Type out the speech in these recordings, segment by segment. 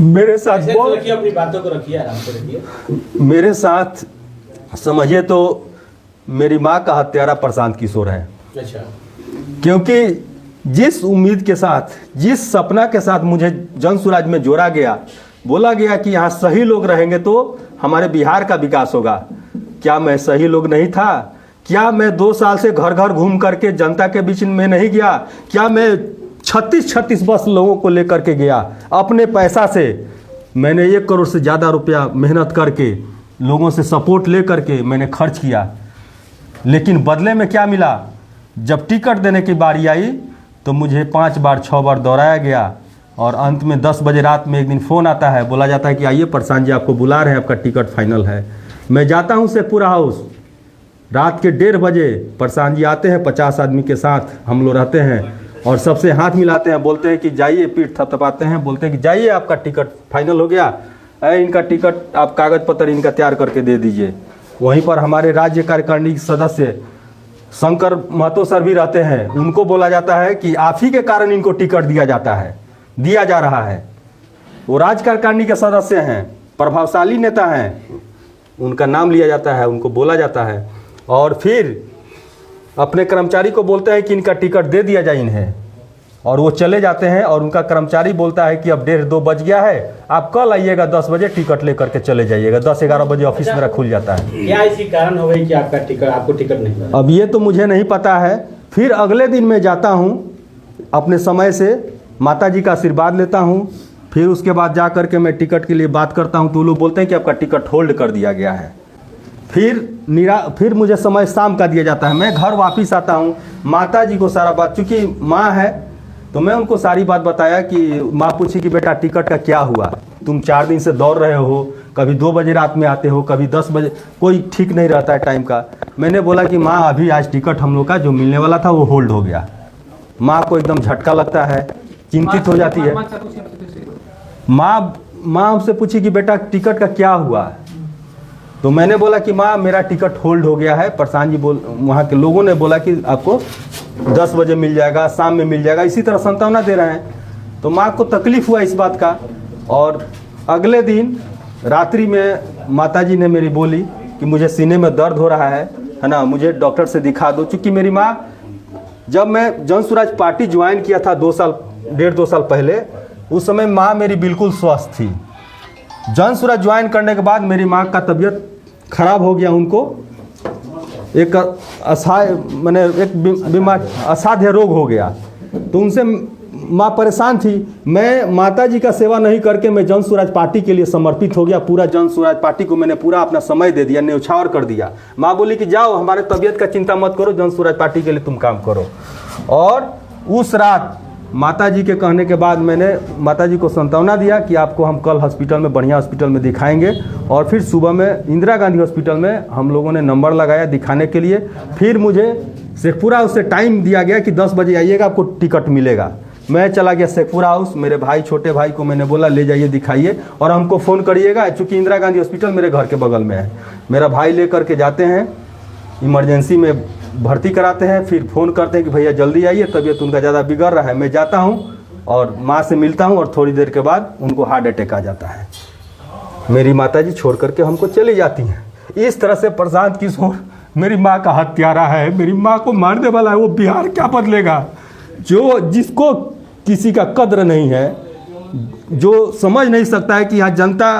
मेरे साथ रखिए, अपनी बातों को रखिए, आराम से रखिए। मेरे साथ समझिए तो मेरी माँ का हत्यारा प्रशांत किशोर है। अच्छा। क्योंकि जिस उम्मीद के साथ, जिस सपना के साथ मुझे जन स्वराज में जोड़ा गया, बोला गया कि यहाँ सही लोग रहेंगे तो हमारे बिहार का विकास होगा, क्या मैं सही लोग नहीं था? क्या मैं 2 साल से घर घर घूम करके जनता के बीच में नहीं गया? क्या मैं 36 बस लोगों को लेकर के गया अपने पैसा से? मैंने 1 करोड़ से ज़्यादा रुपया मेहनत करके लोगों से सपोर्ट ले करके मैंने खर्च किया, लेकिन बदले में क्या मिला? जब टिकट देने की बारी आई तो मुझे 5 बार 6 बार दौड़ाया गया और अंत में 10 बजे रात में एक दिन फ़ोन आता है, बोला जाता है कि आइए प्रशांत जी आपको बुला रहे हैं, आपका टिकट फाइनल है। मैं जाता हूँ शेखपुरा हाउस, रात के 1:30 बजे प्रशांत जी आते हैं, 50 आदमी के साथ हम लोग रहते हैं और सबसे हाथ मिलाते हैं, बोलते हैं कि जाइए, पीठ थपथपाते हैं, बोलते हैं कि जाइए आपका टिकट फाइनल हो गया, इनका टिकट आप कागज़ पत्र इनका तैयार करके दे दीजिए। वहीं पर हमारे राज्य कार्यकारिणी सदस्य शंकर महतो सर भी रहते हैं, उनको बोला जाता है कि आप ही के कारण इनको टिकट दिया जा रहा है। वो राज्य कार्यकारिणी के सदस्य हैं, प्रभावशाली नेता हैं, उनका नाम लिया जाता है, उनको बोला जाता है और फिर अपने कर्मचारी को बोलते हैं कि इनका टिकट दे दिया जाए इन्हें, और वो चले जाते हैं और उनका कर्मचारी बोलता है कि अब 1:30-2 बज गया है, आप कल आइएगा 10 बजे टिकट लेकर के चले जाइएगा। 10-11 बजे ऑफिस मेरा खुल जाता है। क्या इसी कारण हो गई कि आपको टिकट नहीं मिला? अब ये तो मुझे नहीं पता है। फिर अगले दिन मैं जाता हूँ, अपने समय से माता जी का आशीर्वाद लेता हूँ, फिर उसके बाद जा करके मैं टिकट के लिए बात करता हूँ तो लोग बोलते हैं कि आपका टिकट होल्ड कर दिया गया है। फिर मुझे समय शाम का दिया जाता है, मैं घर वापस आता हूँ, माता जी को सारा बात, चूँकि माँ है तो मैं उनको सारी बात बताया कि माँ पूछी कि बेटा टिकट का क्या हुआ, तुम 4 दिन से दौड़ रहे हो, कभी 2 बजे रात में आते हो, कभी 10 बजे, कोई ठीक नहीं रहता है टाइम का। मैंने बोला कि माँ अभी आज टिकट हम लोग का जो मिलने वाला था वो होल्ड हो गया। माँ को एकदम झटका लगता है, चिंतित हो जाती है। माँ हमसे पूछी कि बेटा टिकट का क्या हुआ, तो मैंने बोला कि माँ मेरा टिकट होल्ड हो गया है। प्रशांत जी वहाँ के लोगों ने बोला कि आपको 10 बजे मिल जाएगा, शाम में मिल जाएगा, इसी तरह सांत्वना दे रहे हैं। तो माँ को तकलीफ हुआ इस बात का, और अगले दिन रात्रि में माताजी ने मेरी बोली कि मुझे सीने में दर्द हो रहा है ना, मुझे डॉक्टर से दिखा दो। चूँकि मेरी माँ, जब मैं जन स्वराज पार्टी ज्वाइन किया था 1.5-2 साल पहले, उस समय माँ मेरी बिल्कुल स्वस्थ थी। जन स्वराज ज्वाइन करने के बाद मेरी माँ का तबीयत खराब हो गया, उनको एक असाध्य रोग हो गया, तो उनसे माँ परेशान थी। मैं माता जी का सेवा नहीं करके मैं जन स्वराज पार्टी के लिए समर्पित हो गया। पूरा जन स्वराज पार्टी को मैंने पूरा अपना समय दे दिया, न्यौछावर कर दिया। माँ बोली कि जाओ, हमारे तबीयत का चिंता मत करो, जन स्वराज पार्टी के लिए तुम काम करो। और उस रात माता जी के कहने के बाद मैंने माता जी को सांत्वना दिया कि आपको हम कल हॉस्पिटल में, बढ़िया हॉस्पिटल में दिखाएंगे। और फिर सुबह में इंदिरा गांधी हॉस्पिटल में हम लोगों ने नंबर लगाया दिखाने के लिए। फिर मुझे शेखपुरा हाउस से टाइम दिया गया कि 10 बजे आइएगा, आपको टिकट मिलेगा। मैं चला गया शेखपुरा हाउस, मेरे भाई, छोटे भाई को मैंने बोला ले जाइए दिखाइए और हमको फ़ोन करिएगा, चूँकि इंदिरा गांधी हॉस्पिटल मेरे घर के बगल में है। मेरा भाई ले करके जाते हैं, इमरजेंसी में भर्ती कराते हैं, फिर फ़ोन करते हैं कि भैया जल्दी आइए, तबीयत उनका ज़्यादा बिगड़ रहा है। मैं जाता हूँ और माँ से मिलता हूँ और थोड़ी देर के बाद उनको हार्ट अटैक आ जाता है। मेरी माता जी छोड़ करके हमको चली जाती हैं। इस तरह से प्रशांत किशोर मेरी माँ का हत्यारा है, मेरी माँ को मारने वाला है। वो बिहार क्या बदलेगा? जिसको किसी का कद्र नहीं है, जो समझ नहीं सकता है कि यहाँ जनता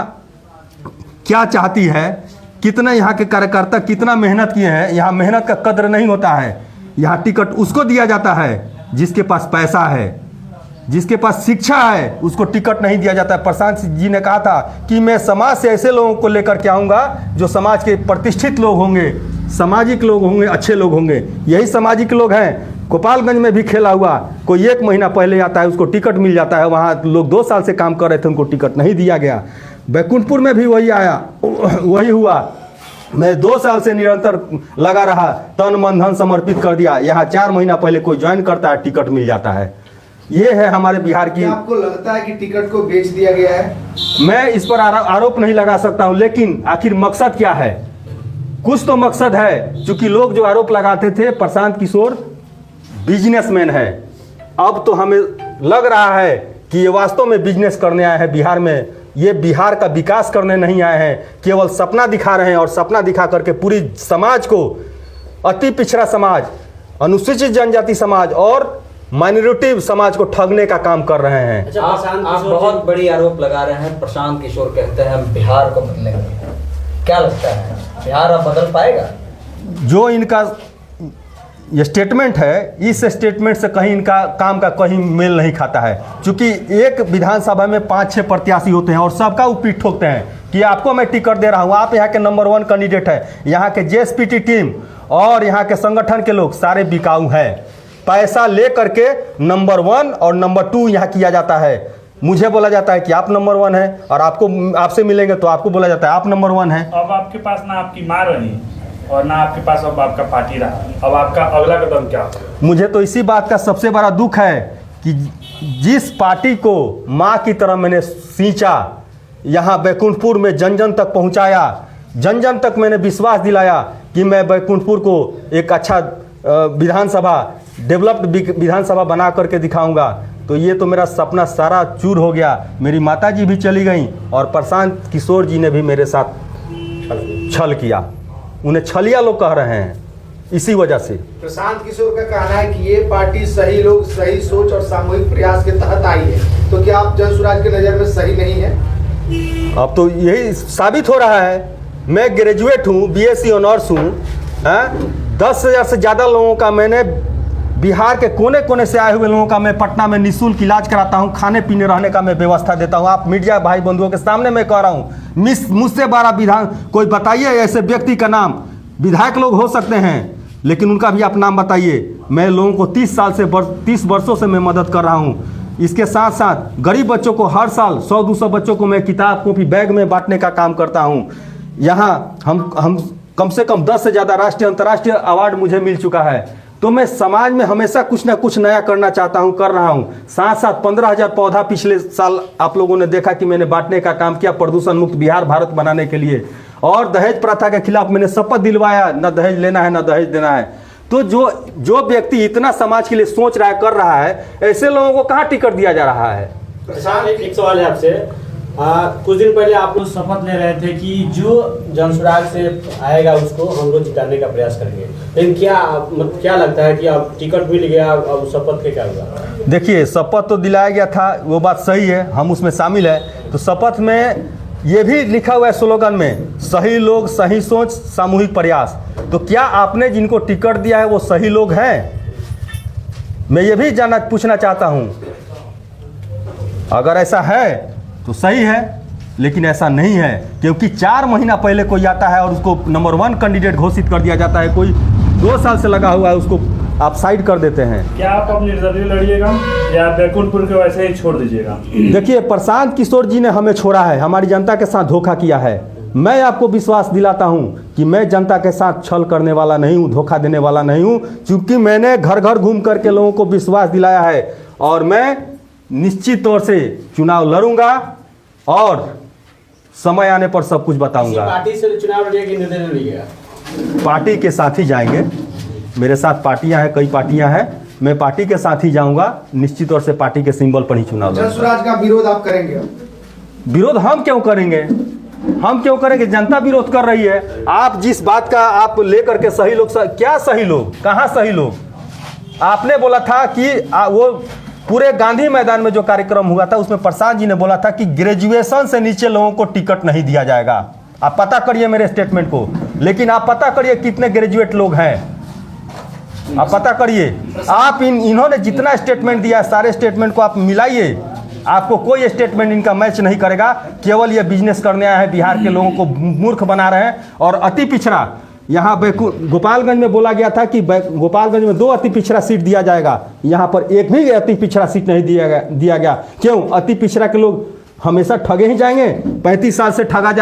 क्या चाहती है, कितना यहाँ के कार्यकर्ता कितना मेहनत किए हैं, यहाँ मेहनत का कद्र नहीं होता है। यहाँ टिकट उसको दिया जाता है जिसके पास पैसा है, जिसके पास शिक्षा है, उसको टिकट नहीं दिया जाता है। प्रशांत जी ने कहा था कि मैं समाज से ऐसे लोगों को लेकर के आऊँगा जो समाज के प्रतिष्ठित लोग होंगे, सामाजिक लोग होंगे, अच्छे लोग होंगे। यही सामाजिक लोग हैं। गोपालगंज में भी खेला हुआ, कोई 1 महीना पहले आता है उसको टिकट मिल जाता है, वहाँ लोग 2 साल से काम कर रहे थे, उनको टिकट नहीं दिया गया। बैकुंठपुर में भी वही आया, वही हुआ। मैं 2 साल से निरंतर लगा रहा, तन मन धन समर्पित कर दिया। यहाँ 4 महीना पहले कोई ज्वाइन करता है, टिकट मिल जाता है। ये है हमारे बिहार की। आपको लगता है कि टिकट को बेच दिया गया है? मैं इस पर आरोप नहीं लगा सकता हूँ, लेकिन आखिर मकसद क्या है? कुछ तो मकसद है। क्योंकि लोग जो आरोप लगाते थे प्रशांत किशोर बिजनेसमैन है, अब तो हमें लग रहा है कि ये वास्तव में बिजनेस करने आए हैं बिहार में, ये बिहार का विकास करने नहीं आए हैं, केवल सपना दिखा रहे हैं और सपना दिखा करके पूरी समाज को, अति पिछड़ा समाज, अनुसूचित जनजाति समाज और माइनॉरिटी समाज को ठगने का काम कर रहे हैं। अच्छा, आप प्रशांत आप किशोर बहुत जी- बड़ी आरोप लगा रहे हैं। प्रशांत किशोर कहते हैं हम बिहार को बदलेंगे, क्या लगता है बिहार अब बदल पाएगा? जो इनका ये स्टेटमेंट है, इस स्टेटमेंट से कहीं इनका काम का कहीं मेल नहीं खाता है, क्योंकि एक विधानसभा में 5-6 प्रत्याशी होते हैं और सबका वो पीठ ठोकते हैं कि आपको मैं टिकट दे रहा हूँ, आप यहाँ के नंबर 1 कैंडिडेट है। यहाँ के जेएसपीटी टीम और यहाँ के संगठन के लोग सारे बिकाऊ हैं, पैसा ले करके नंबर 1 और नंबर 2 यहाँ किया जाता है। मुझे बोला जाता है कि आप नंबर 1 है और आपसे मिलेंगे तो आपको बोला जाता है आप नंबर 1 है। अब आपके पास ना आपकी माँ रही और ना आपके पास अब आपका पार्टी रहा, अब आपका अगला कदम क्या होगा? मुझे तो इसी बात का सबसे बड़ा दुख है कि जिस पार्टी को माँ की तरह मैंने सींचा, यहाँ बैकुंठपुर में जन जन तक पहुँचाया, जन जन तक मैंने विश्वास दिलाया कि मैं बैकुंठपुर को एक अच्छा विधानसभा, डेवलप्ड विधानसभा बना करके दिखाऊंगा, तो ये तो मेरा सपना सारा चूर हो गया। मेरी माताजी भी चली गई और प्रशांत किशोर जी ने भी मेरे साथ छल किया। उन्हें छलिया लोग कह रहे हैं इसी वजह से। प्रशांत किशोर का कहना है कि ये पार्टी सही लोग, सही सोच और सामूहिक प्रयास के तहत आई है, तो क्या आप जन स्वराज की नज़र में सही नहीं है? अब तो यही साबित हो रहा है। मैं ग्रेजुएट हूँ, बीएससी ऑनर्स हूँ, 10,000 से ज़्यादा लोगों का मैंने, बिहार के कोने कोने से आए हुए लोगों का मैं पटना में निःशुल्क इलाज कराता हूँ, खाने पीने रहने का मैं व्यवस्था देता हूँ। आप मीडिया भाई बंधुओं के सामने मैं कह रहा हूँ, मुझसे बड़ा विधान कोई बताइए ऐसे व्यक्ति का नाम। विधायक लोग हो सकते हैं लेकिन उनका भी आप नाम बताइए। मैं लोगों को 30 वर्षों से मैं मदद कर रहा हूँ। इसके साथ साथ गरीब बच्चों को हर साल 100-200 बच्चों को मैं किताब कॉपी बैग में बांटने का काम करता हूँ। यहाँ हम कम से कम 10 से ज़्यादा राष्ट्रीय अंतर्राष्ट्रीय अवार्ड मुझे मिल चुका है। तो मैं समाज में हमेशा कुछ ना कुछ नया करना चाहता हूं, कर रहा हूं। साथ साथ 15,000 पौधा पिछले साल आप लोगों ने देखा कि मैंने बांटने का काम किया प्रदूषण मुक्त बिहार भारत बनाने के लिए। और दहेज प्रथा के खिलाफ मैंने शपथ दिलवाया, न दहेज लेना है न दहेज देना है। तो जो व्यक्ति इतना समाज के लिए सोच रहा है, कर रहा है, ऐसे लोगों को कहाँ टिकट दिया जा रहा है? प्रशांत, एक सवाल है आपसे। कुछ दिन पहले आप लोग शपथ ले रहे थे कि जो जन स्वराज से आएगा उसको हम लोग जिताने का प्रयास करेंगे, लेकिन क्या लगता है कि अब टिकट मिल गया, अब शपथ के क्या हुआ? देखिए, शपथ तो दिलाया गया था, वो बात सही है, हम उसमें शामिल है। तो शपथ में ये भी लिखा हुआ है स्लोगन में, सही लोग, सही सोच, सामूहिक प्रयास। तो क्या आपने जिनको टिकट दिया है वो सही लोग हैं? मैं ये भी पूछना चाहता हूँ। अगर ऐसा है तो सही है, लेकिन ऐसा नहीं है, क्योंकि 4 महीना पहले कोई आता है और उसको नंबर 1 कैंडिडेट घोषित कर दिया जाता है। कोई 2 साल से लगा हुआ है, उसको आप साइड कर देते हैं। क्या आप अब निर्दलीय लड़िएगा या बैकुंठपुर के वैसे ही छोड़ दीजिएगा? देखिए, प्रशांत किशोर जी ने हमें छोड़ा है, हमारी जनता के साथ धोखा किया है। मैं आपको विश्वास दिलाता हूं कि मैं जनता के साथ छल करने वाला नहीं हूं, धोखा देने वाला नहीं हूं, क्योंकि मैंने घर घर घूम करके लोगों को विश्वास दिलाया है और मैं निश्चित तौर से चुनाव लड़ूंगा और समय आने पर सब कुछ बताऊंगा। पार्टी से चुनाव लड़िएगा कि निर्दलीय लड़िएगा? पार्टी के साथ ही जाएंगे, मेरे साथ पार्टियां हैं, कई पार्टियां हैं, मैं पार्टी के साथ ही जाऊंगा। निश्चित तौर से पार्टी के सिंबल पर ही चुनाव जन लड़ूंगा। स्वराज का विरोध आप करेंगे? विरोध हम क्यों करेंगे? हम क्यों करेंगे? जनता विरोध कर रही है। आप जिस बात का आप लेकर के सही लोग, क्या सही लोग, कहाँ सही लोग? आपने बोला था कि वो पूरे गांधी मैदान में जो कार्यक्रम हुआ था उसमें प्रसाद जी ने बोला था कि ग्रेजुएशन से नीचे लोगों को टिकट नहीं दिया जाएगा। आप पता करिए मेरे स्टेटमेंट को, लेकिन आप पता करिए कितने ग्रेजुएट लोग हैं, आप पता करिए। आप इन्होंने जितना स्टेटमेंट दिया सारे स्टेटमेंट को आप मिलाइए, आपको कोई स्टेटमेंट इनका मैच नहीं करेगा। केवल ये बिजनेस करने आए हैं, बिहार के लोगों को मूर्ख बना रहे हैं। और अति पिछड़ा, यहाँ गोपालगंज में बोला गया था कि गोपालगंज में 2 अति पिछड़ा सीट दिया जाएगा, यहाँ पर एक भी अति पिछड़ा सीट नहीं दिया गया। क्यों? अति पिछड़ा के लोग हमेशा ठगे ही जाएंगे। 35 साल से ठगा